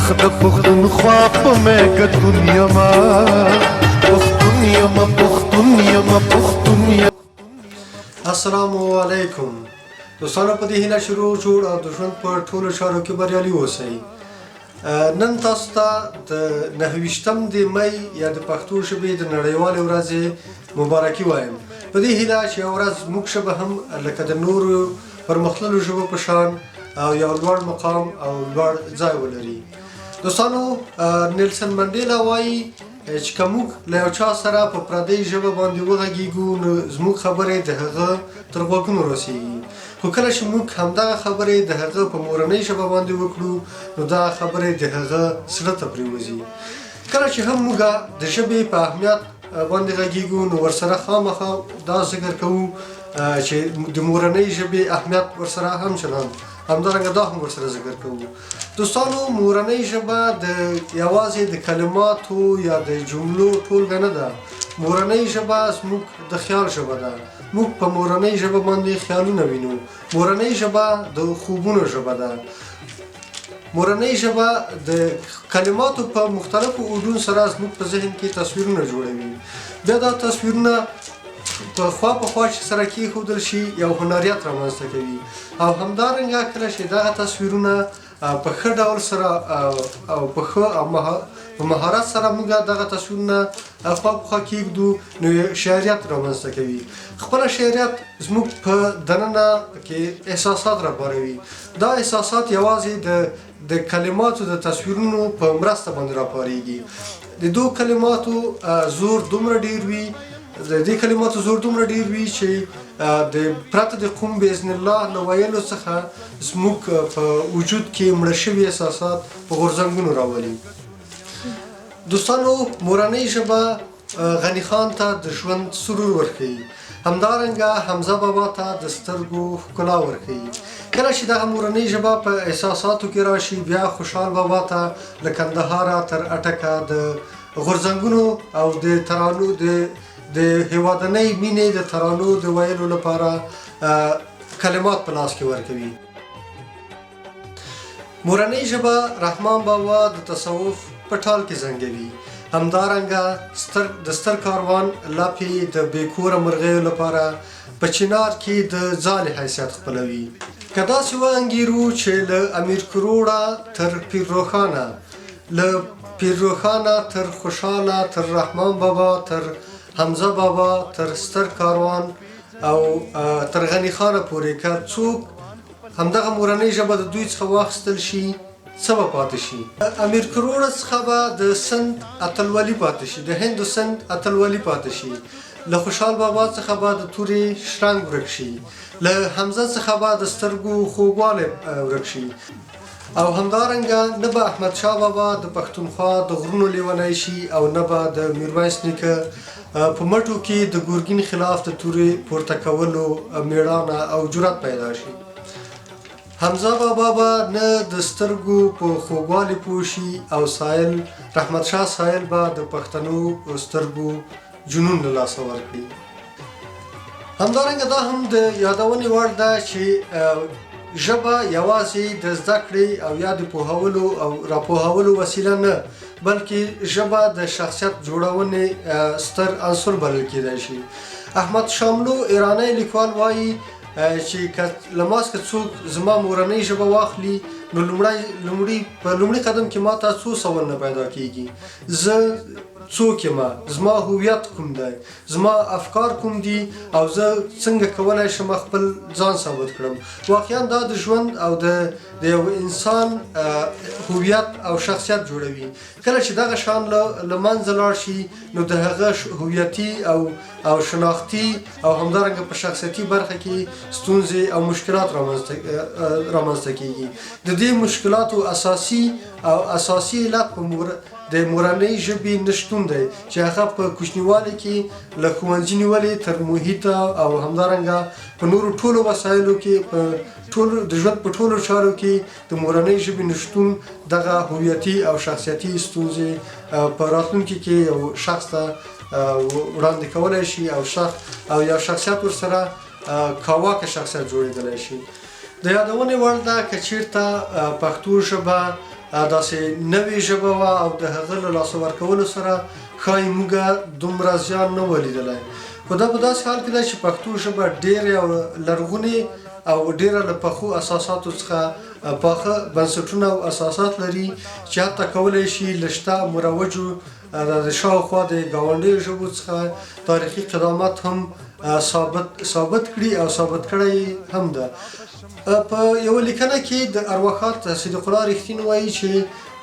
د پښتونخوا په مېګتون یمه پښتون یمه پښتون یمه پښتون یمه. السلام علیکم دوستانو، په دې هیله شروع جوړ او د ژوند په ټولو چارو کې بریالي اوسئ. نن تاسو ته د 29 د می یا د پښتو ژبې د نړیوالې ورځې مبارکي وایم. په دې هیله چې یوه ورځ موږ ژبه هم لکه د نورو پرمختللو ژبو په شان یو لوړ مقام او لوړ ځای ولري. دوستانو، نیلسن منډیلا وایي چې که موږ له یو چا سره په پردۍ ژبه باندې وغږیږو نو زموږ خبرې د هغه تر غوږونو رسیږي، خو کله چې موږ همدغه خبرې د هغه په مورنۍ ژبه باندې وکړو نو دا خبرې د هغه زړه ته پرېوځي. کله چې هم موږ د ژبې په اهمیت باندې غږیږو نو ورسره خامخا دا ذکر کوو چې د مورنۍ ژبې اهمیت ورسره هم چلند همدارنګه دا هم ورسره ذکر کوو. دوستانو، مورنۍ ژبه د یوازې د کلماتو یا د جملو ټولګه نه ده. مورنۍ ژبه زموږ د خیال ژبه ده. موږ په مورنۍ ژبه باندې خیالونه وینو. مورنۍ ژبه د خوبونو ژبه ده. مورنۍ ژبه د کلماتو په مختلفو اوډون سره زموږ په ذهن کې تصویرونه جوړوي. بیا دا تصویرونه په خوا چې سره کېښودل شي یو هنریت رامنځته کوي، او همدارنګه کله چې دغه تصویرونه په ښه ډول سره او په ښه په مهارت سره موږ دغه تصویرونه خوا کېږدو نو شعریت رامنځته کوي. خپله شعریت زموږ په دننه کې احساسات راپاروي. دا احساسات یوازې د کلماتو د تصویرونو په مرسته باندې راپارېږي. د دو کلماتو زور دومره ډېر وي چې د پرته د قوم باذن الله له ویلو څخه زموږ په وجود کې مړه شوي احساسات په غورځنګونو راولي. دوستانو، مورنۍ ژبه غني خان ته د ژوند سرور ورښیي، همدارنګه حمزه بابا ته د سترګو ښکلا ورښیي. کله چې دغه مورنۍ ژبه په احساساتو کې راشي بیا خوشحال بابا ته له کندهاره تر اټکه د غورځنګونو او د ترانو د هیوادنۍ مینې د ترانو د ویلو لپاره کلمات په لاس کې ورکوي. مورنۍ ژبه رحمان بابا د تصوف په ټال کې زنګوي. همدارنګه د ستر کاروان لپې د بې کوره مرغیو لپاره په چنار کې د ځالې حیثیت خپلوي. که داسې وانګیرو چې له امیر کروړه تر پیر روښانه، له پیر روښانه تر خوشحاله، تر رحمان بابا، تر حمزه بابا، تر ستر کاروان او تر غني خانه پورې که څوک همدغه مورنۍ ژبه د دوی څخه واخیستل شي څه به پاتې شي؟ امیر کروړه څخه به د سند اتلولي پاتې شي، د هند و سند اتلولي پاتې شي. له خوشحال بابا څخه به د تورې شرنګ ورک شي، له حمزه څخه به د سترګو خوږوالی ورک شي، او همدارنګه نه به احمدشاه بابا د پښتونخوا د غرونو لیونی شي، او نه به د میرویس نیکه په مټو کې د ګورګین خلاف د تورې پورته کولو میړانه او جرأت پیدا شي. حمزه بابا به نه د سترګو په خوږوالي پوه شي، او رحمت شاه سایل به د پښتنو سترګو جنون له لاسه ورکړي. همدارنګه دا هم د یادونې وړ ده چې ژبه یوازې د زده کړې او یا د پوهولو او راپوهولو وسیله نه، بلکې ژبه د شخصیت جوړونې ستر عنصر بلل کېدای شي. احمد شاملو ایرانی لیکوال وایي چې له ما څخه څوک زما مورنۍ ژبه واخلي نو په لومړي قدم کې ما ته څو سوالونه پیدا کېږي. زه څوک یم؟ زما هویت کوم دی؟ زما افکار کوم دي؟ او زه څنګه کولی شم خپل ځان ثابت کړم؟ واقعا دا د ژوند او د یو انسان هویت او شخصیت جوړوي. کله چې دغه شان له منځه لاړ شي نو د هغه هویتي او شناختي او همدارنګه په شخصیتي برخه کې ستونزې او مشکلات رامنځته کېږي. د دې مشکلاتو اساسي علت د مورنۍ ژبې نشتون دی چې هغه په کوچنیوالي کې له ښوونځي نیولې تر محیطه او همدارنګه په نورو ټولو وسایلو کې د ژوند په ټولو چارو کې د مورنۍ ژبې نشتون دغه هویتي او شخصیتي ستونزې په راتلونکي کې یو شخص ته وړاندې کولی شي او یو شخصیت ورسره کاواکه شخصیت جوړېدلی شي. د یادونې وړ ده که چېرته پښتو ژبه داسې نوې ژبه وه او د هغه له لاسه ورکولو سره ښایي موږ دومره زیان نه و لیدلی. خو دا په داسې حال کې ده چې پښتو ژبه ډېرې لرغونې او ډېره له پخو اساساتو څخه پاخه بنسټونه او اساسات لري چې حتی کولی شي له شته مروجو د شاوخوا د ګاونډیو ژبو څخه تاریخي قدامت هم ثابت کړي او ثابت کړی هم ده. په یوه لیکنه کې د ارواښاد صدیق الله رښتین وایي چې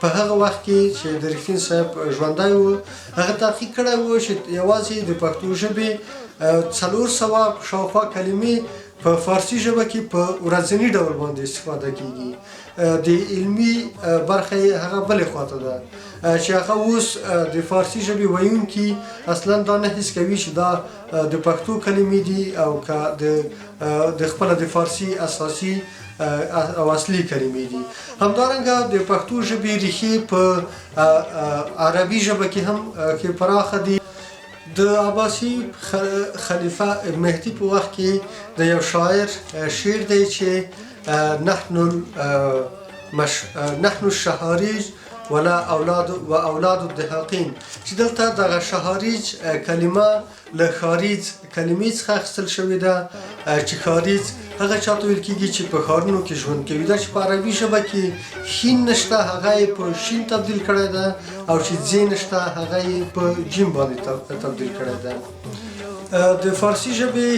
په هغه وخت کې چې د رښتین صاحب ژوندی و هغه تحقیق کړی و چې یوازې د پښتو ژبې 400 شاوخوا کلمې په فارسي ژبه کې په ورځني ډول باندې استفاده کیږي. د علمي برخه یې هغه بلې خواته ده چې هغه اوس د فارسي ژبې ویونکي اصلا دا نه حس کوي چې دا د پښتو کلمې دي او که د خپله د فارسي اساسي او اصلي کلمې دي. همدارنګه د پښتو ژبې ریښې په عربي ژبه کې هم کې پراخه دي. د عباسي خلیفه مهدي په وخت کې د یو شاعر شعر دی چې نحن الشهاريج ولا اولاد الدهاقين چې دلته دغه شهاریج کلمه له خارج کلمې څخه اخیستل شوې ده چې خارج هغه چاته ویل کېږي چې په ښارونو کې ژوند کوي. دا چې په عربي ژبه کې شین نشته هغه یې په شین تبدیل کړی ده او چې ځې نشته هغه یې په جیم باندې تبدیل کړی ده. د فارسی ژبې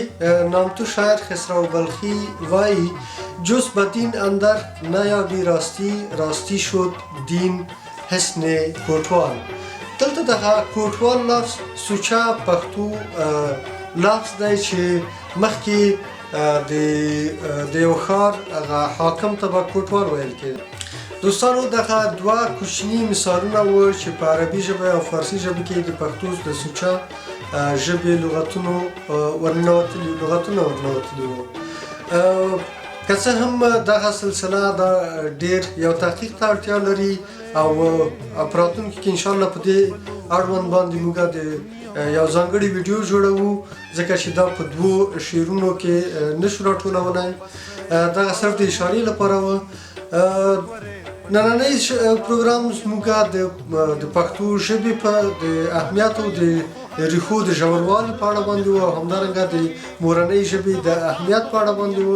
نامتو شاعر خسرو بلخی وایي جز بدین اندر نیابی راستی شد دین حسن کوټوال. دلته دغه کوټوال لفظ سوچه پښتو لفظ دی چې مخکې د یو ښار هغه حاکم ته به کوټوال ویل کېده. دوستانو دغه دوه کوچني مثالونه وو چې په عربي ژبه او فارسي ژبه کې د پښتو د سوچه ژبې لغتونه ورننوتلي وو. که څه هم دغه سلسله دا ډېر یو تحقیق ته اړتیا لري او په راتلونکي کې انشاءالله په دې اړوند باندې موږ د یو ځانګړي ویډیو جوړوو ځکه چې دا په 2 شعرونو کې نشو راټولولی. دغه صرف د اشارې لپاره و. نننی پروګرام زموږ د پښتو ژبې په د اهمیت او د ریښو د ژوروالي په اړه باندې و او همدارنګه د مورنۍ ژبې د اهمیت په اړه باندې و.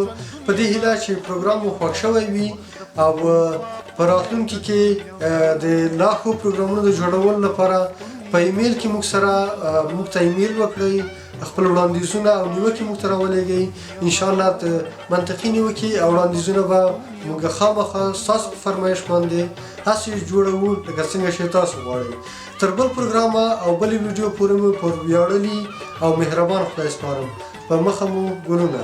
په دې هیله چې پروګرام مو خوښ شوی وي او په راتلونکي کې د لا ښو پروګرامونو د جوړولو لپاره په ایمیل کې موږ ته ایمیل وکړئ، خپل وړاندیزونه او نیوکې موږ ته راولېږئ. انشاءالله منطقي نیوکې او وړاندیزونه به موږ خامخا ستاسو په فرمایش باندې هسې جوړوو لکه څنګه چې تاسو غواړئ. تر بل پروګرامه او بلې ویډیو پورې مو پر ویاړلي او مهربان خدای سپارم. په مخه مو ګلونه.